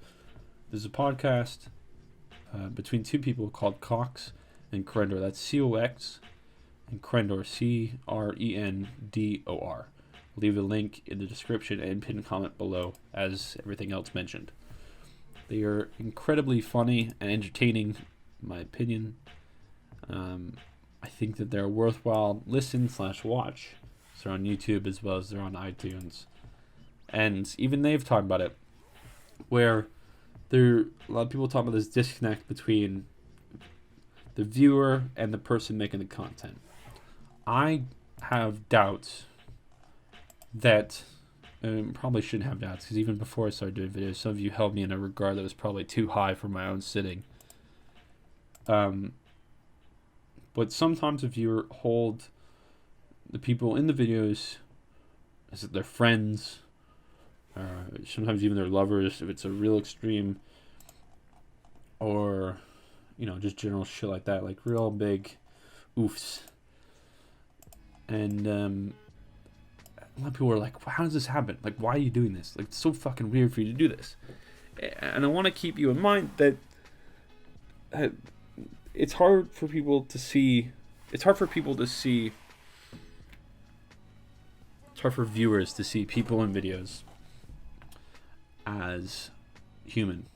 There's a podcast between two people called Cox and Crendor. That's COX and Crendor, CRENDOR. Leave a link in the description and pinned comment below, as everything else mentioned. They are incredibly funny and entertaining, in my opinion. I think that they're a worthwhile listen/watch. So they're on YouTube as well as they're on iTunes. And even they've talked about it, where a lot of people talk about this disconnect between the viewer and the person making the content. I have doubts that, probably shouldn't have doubts, because even before I started doing videos, some of you held me in a regard that was probably too high for my own sitting. But sometimes if you hold the people in the videos as their friends, sometimes even their lovers, if it's a real extreme, or just general shit like that, like real big oofs. And a lot of people are like, how does this happen? Like, why are you doing this? Like, it's so fucking weird for you to do this. And I want to keep you in mind that it's hard for people to see. It's hard for viewers to see people in videos as human.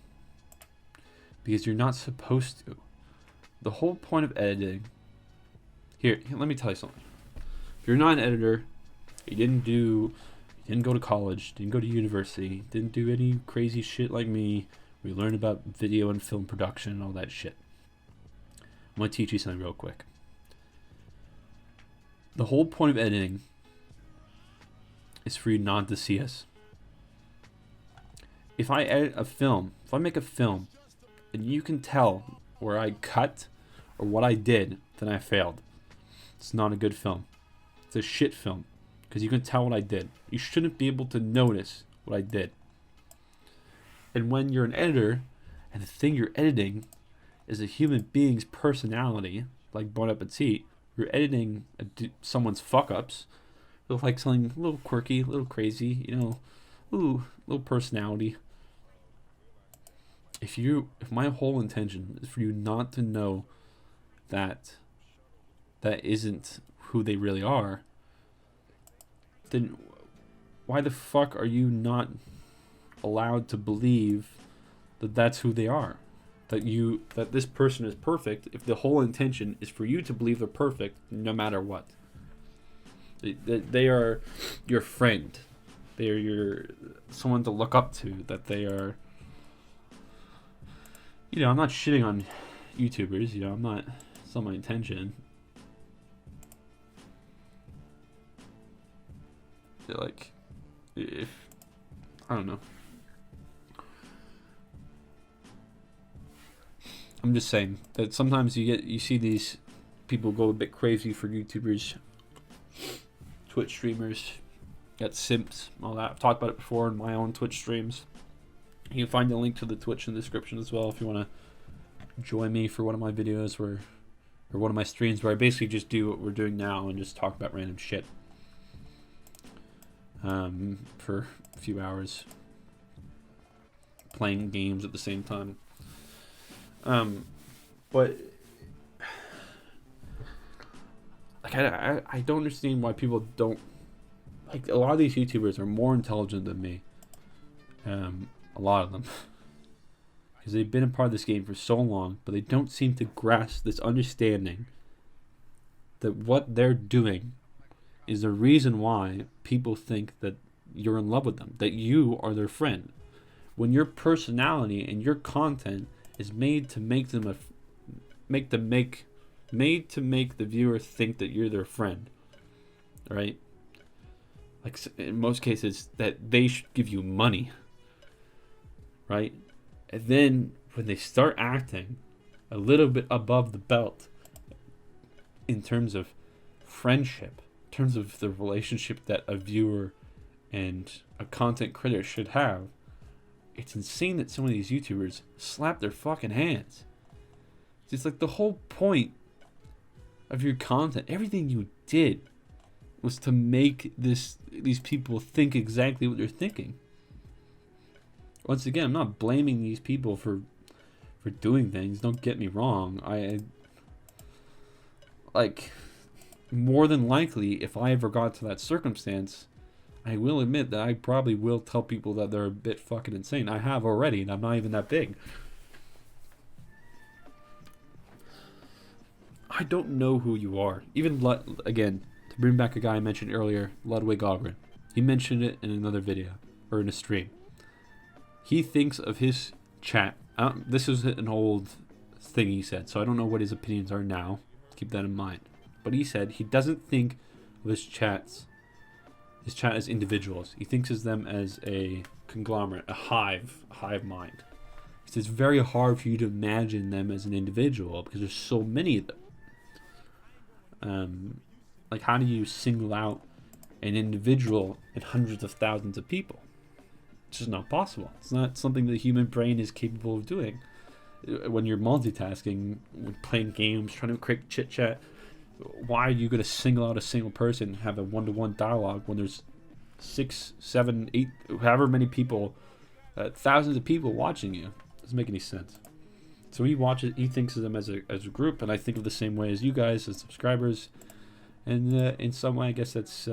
Because you're not supposed to. The whole point of editing... Here, let me tell you something. If you're not an editor, you didn't go to college, didn't go to university, didn't do any crazy shit like me, we learned about video and film production and all that shit. I'm going to teach you something real quick. The whole point of editing is for you not to see us. If I edit a film, if I make a film, and you can tell where I cut or what I did, then I failed. It's not a good film. It's a shit film. Because you can tell what I did. You shouldn't be able to notice what I did. And when you're an editor, and the thing you're editing is a human being's personality, like Bon Appetit, you're editing someone's fuck-ups, like something a little quirky, a little crazy, little personality. If my whole intention is for you not to know that isn't who they really are, then why the fuck are you not allowed to believe that that's who they are? That this person is perfect, if the whole intention is for you to believe they're perfect no matter what. They are your friend. They are someone to look up to, that they are... I'm not shitting on YouTubers, it's not my intention. Like, if... I don't know. I'm just saying that sometimes you see these people go a bit crazy for YouTubers, Twitch streamers, got simps, all that. I've talked about it before in my own Twitch streams. You can find the link to the Twitch in the description as well if you want to join me for one of my videos or one of my streams where I basically just do what we're doing now and just talk about random shit for a few hours, playing games at the same time. But like I don't understand why people don't like. A lot of these YouTubers are more intelligent than me. A lot of them, because they've been a part of this game for so long, but they don't seem to grasp this understanding that what they're doing is the reason why people think that you're in love with them, that you are their friend. When your personality and your content is made to make them made to make the viewer think that you're their friend, right? Like in most cases, that they should give you money, right? And then when they start acting a little bit above the belt in terms of friendship, in terms of the relationship that a viewer and a content creator should have, it's insane that some of these YouTubers slap their fucking hands. It's like the whole point of your content, everything you did, was to make these people think exactly what they're thinking. Once again, I'm not blaming these people for doing things. Don't get me wrong. I like, more than likely, if I ever got to that circumstance, I will admit that I probably will tell people that they're a bit fucking insane. I have already, and I'm not even that big. I don't know who you are. Even, again, to bring back a guy I mentioned earlier, Ludwig Ogren. He mentioned it in another video, or in a stream. He thinks of his chat. This is an old thing he said, so I don't know what his opinions are now. Keep that in mind. But he said he doesn't think of his chat as individuals. He thinks of them as a conglomerate, a hive mind. He says it's very hard for you to imagine them as an individual because there's so many of them. Like, how do you single out an individual in hundreds of thousands of people? It's just not possible. It's not something the human brain is capable of doing. when you're multitasking, playing games, trying to create chit chat, why are you going to single out a single person and have a one-to-one dialogue when there's 6, 7, 8, however many people, thousands of people watching you? Doesn't make any sense. So he thinks of them as a group, and I think of the same way as you guys as subscribers. And in some way, I guess that's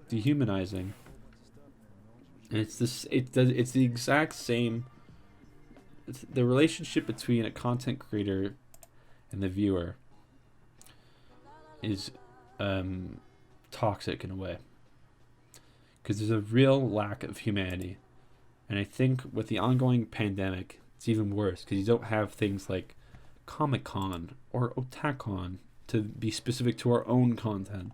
dehumanizing. And it's the exact same. The relationship between a content creator and the viewer is toxic in a way, because there's a real lack of humanity. And I think with the ongoing pandemic, it's even worse, because you don't have things like Comic-Con or Otakon to be specific to our own content.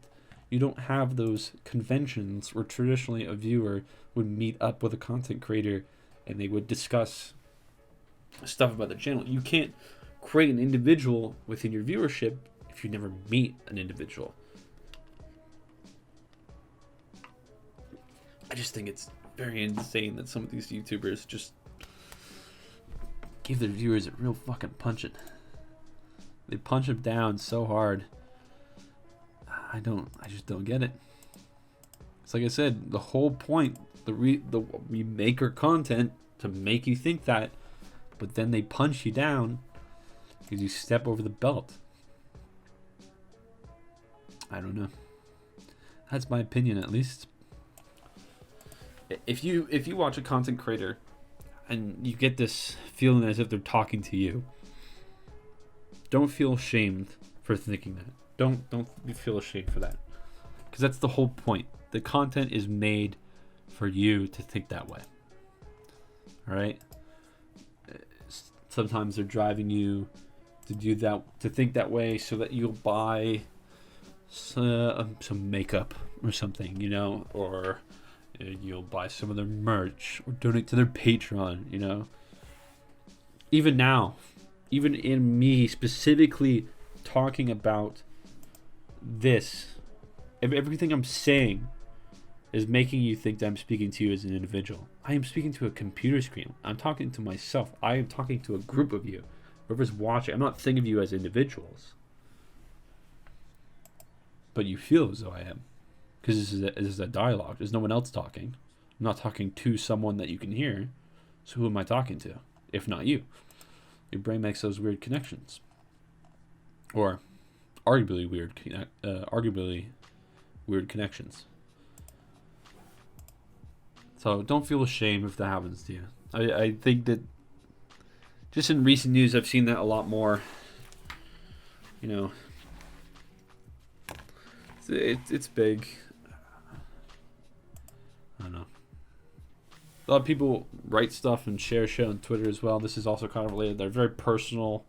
You don't have those conventions where traditionally a viewer would meet up with a content creator and they would discuss stuff about the channel. You can't create an individual within your viewership if you never meet an individual. I just think it's very insane that some of these YouTubers just give their viewers a real fucking punching. They punch them down so hard. I just don't get it. It's like I said, the whole point, we make our content to make you think that, but then they punch you down because you step over the belt. I don't know. That's my opinion, at least. If you watch a content creator and you get this feeling as if they're talking to you, don't feel ashamed for thinking that. Don't feel ashamed for that, because that's the whole point. The content is made for you to think that way. All right. Sometimes they're driving you to do that, to think that way, so that you'll buy some makeup or something, you know, or you'll buy some of their merch or donate to their Patreon, you know. Even now, even in me specifically talking about this, everything I'm saying is making you think that I'm speaking to you as an individual. I am speaking to a computer screen. I'm talking to myself. I am talking to a group of you. Whoever's watching, I'm not thinking of you as individuals. But you feel as though I am. Because this is a dialogue. There's no one else talking. I'm not talking to someone that you can hear. So who am I talking to, if not you? Your brain makes those weird connections. Or arguably weird connections. So don't feel ashamed if that happens to you. I think that just in recent news, I've seen that a lot more. You know, it's big. I don't know. A lot of people write stuff and share shit on Twitter as well. This is also kind of related. They're very personal.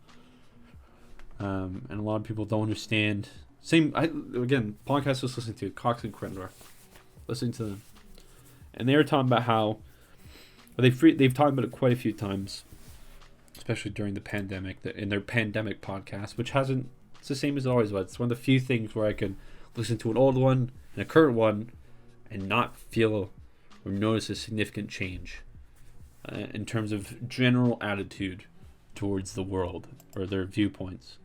And a lot of people don't understand. Again, podcast I was listening to, Cox N Crendor. Listening to them. And they were talking about how they've talked about it quite a few times, especially during the pandemic, in their pandemic podcast, which it's the same as it always was. It's one of the few things where I can listen to an old one and a current one and not feel or notice a significant change in terms of general attitude towards the world or their viewpoints.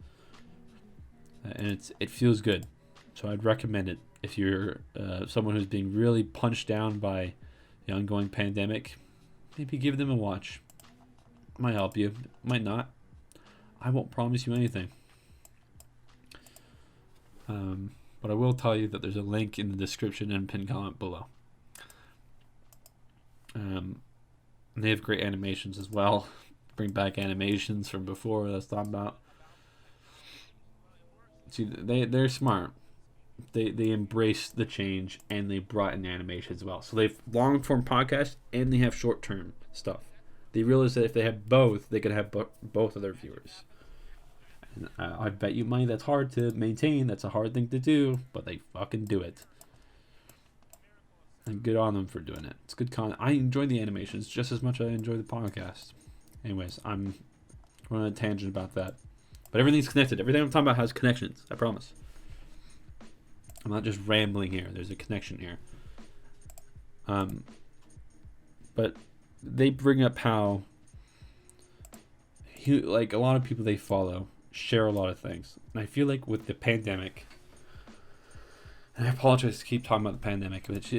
And it feels good. So I'd recommend it if you're someone who's being really punched down by the ongoing pandemic. Maybe give them a watch. Might help you, might not. I won't promise you anything. But I will tell you that there's a link in the description and pinned comment below. And they have great animations as well. Bring back animations from before that's talked about. See, they're smart. They embrace the change and they brought in animation as well. So they've long form podcasts and they have short term stuff. They realize that if they have both, they could have both of their viewers. And I bet you money that's hard to maintain. That's a hard thing to do, but they fucking do it. And good on them for doing it. It's good content. I enjoy the animations just as much as I enjoy the podcast. Anyways, I'm going on a tangent about that. But everything's connected. Everything I'm talking about has connections. I promise. I'm not just rambling here. There's a connection here. But they bring up how like a lot of people they follow share a lot of things, and I feel like with the pandemic, and I apologize to keep talking about the pandemic, but it's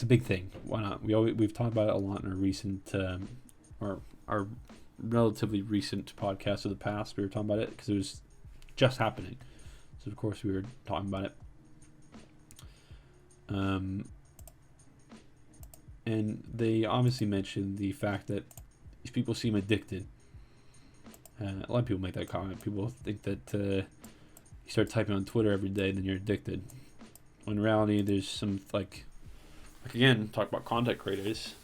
a big thing. Why not? We've talked about it a lot in our recent or our relatively recent podcast of the past. We were talking about it because it was just happening, so of course we were talking about it. And they obviously mentioned the fact that these people seem addicted. A lot of people make that comment. People think that you start typing on Twitter every day, then you're addicted. When in reality, there's some like again, talk about content creators.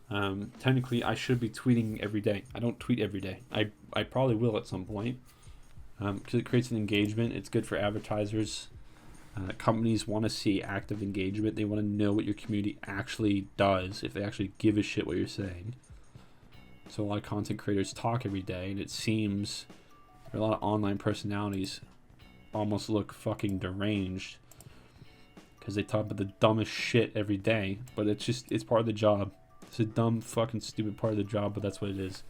Technically, I should be tweeting every day. I don't tweet every day. I probably will at some point because it creates an engagement. It's good for advertisers. Companies want to see active engagement. They want to know what your community actually does, if they actually give a shit what you're saying. So a lot of content creators talk every day, and it seems a lot of online personalities almost look fucking deranged because they talk about the dumbest shit every day, but it's part of the job. It's a dumb, fucking stupid part of the job, but that's what it is.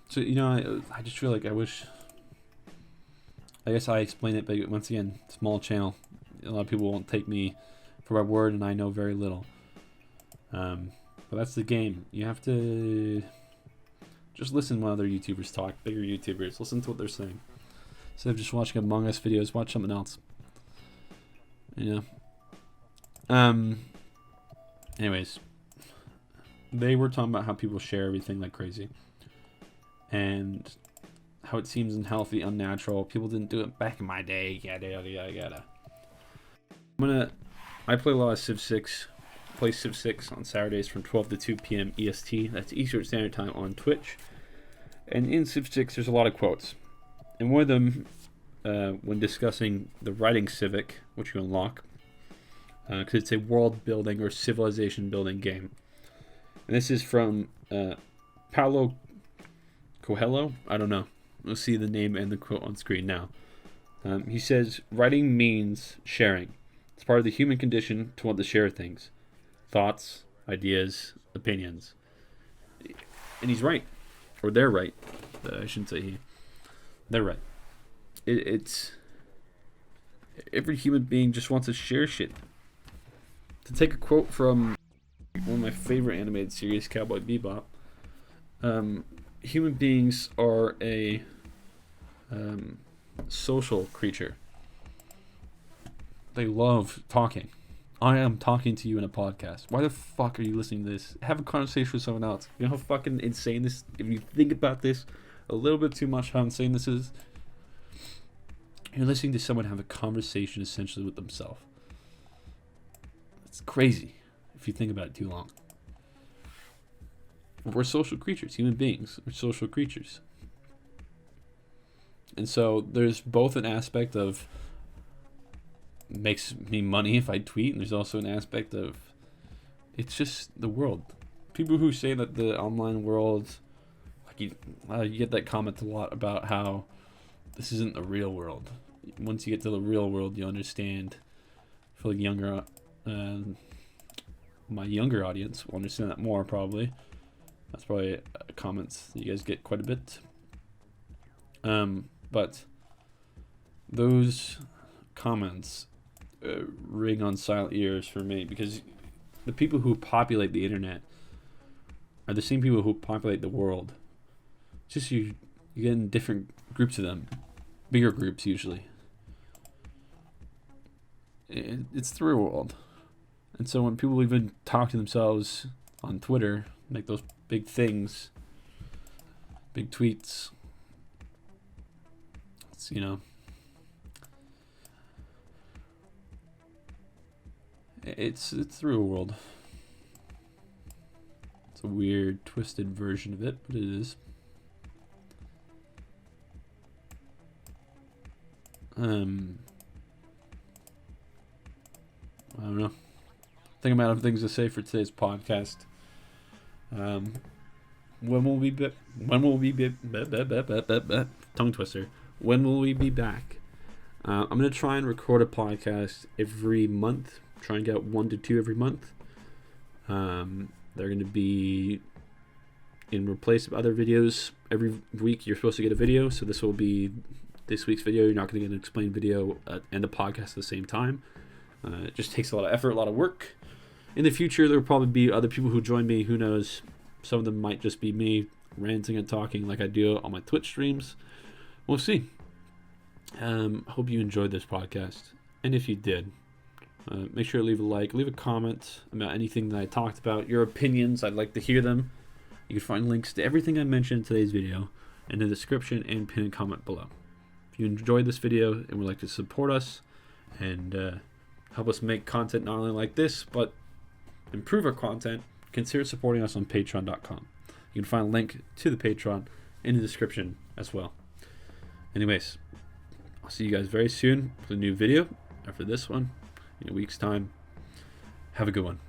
So, I just feel like I guess I explain it, but once again, small channel. A lot of people won't take me for my word, and I know very little. But that's the game. You have to just listen when other YouTubers talk, bigger YouTubers. Listen to what they're saying. Instead of just watching Among Us videos, watch something else. Anyways, they were talking about how people share everything like crazy. And how it seems unhealthy, unnatural. People didn't do it back in my day. Yada. I play a lot of Civ 6. Play Civ 6 on Saturdays from 12 to 2 p.m. EST. That's Eastern Standard Time on Twitch. And in Civ 6, there's a lot of quotes. And one of them, when discussing the writing civic, which you unlock, because it's a world building or civilization building game. And this is from Paulo Coelho. I don't know. We'll see the name and the quote on screen now. He says, writing means sharing. It's part of the human condition to want to share things. Thoughts, ideas, opinions. And he's right. Or they're right. I shouldn't say he. They're right. It's... Every human being just wants to share shit. To take a quote from one of my favorite animated series, Cowboy Bebop, human beings are a social creature. They love talking. I am talking to you in a podcast. Why the fuck are you listening to this? Have a conversation with someone else. You know how fucking insane this... If you think about this a little bit too much, how insane this is. You're listening to someone have a conversation essentially with themselves. It's crazy if you think about it too long. We're social creatures. Human beings. We're social creatures. And so there's both an aspect of makes me money if I tweet, and there's also an aspect of it's just the world. People who say that the online world, like you get that comment a lot about how this isn't the real world. Once you get to the real world, you understand. I feel like my younger audience will understand that more probably. That's probably comments that you guys get quite a bit. But those comments ring on silent ears for me, because the people who populate the internet are the same people who populate the world. Just you get in different groups of them, bigger groups usually. It's the real world. And so when people even talk to themselves on Twitter, make those big things, big tweets, it's, it's the real world. It's a weird, twisted version of it, but it is. I don't know. I think I'm out of things to say for today's podcast. When will we be tongue twister? When will we be back? I'm gonna try and record a podcast every month. Try and get 1 to 2 every month. They're gonna be in replace of other videos. Every week you're supposed to get a video, so this will be this week's video. You're not going to get an explained video and a podcast at the same time. It just takes a lot of effort, a lot of work. In the future, there will probably be other people who join me. Who knows? Some of them might just be me ranting and talking like I do on my Twitch streams. We'll see. Hope you enjoyed this podcast. And if you did, make sure to leave a like, leave a comment about anything that I talked about. Your opinions, I'd like to hear them. You can find links to everything I mentioned in today's video in the description and pinned comment below. If you enjoyed this video and would like to support us and help us make content not only like this, but improve our content, consider supporting us on patreon.com. You can find a link to the Patreon in the description as well. Anyways, I'll see you guys very soon with a new video after this one in a week's time. Have a good one.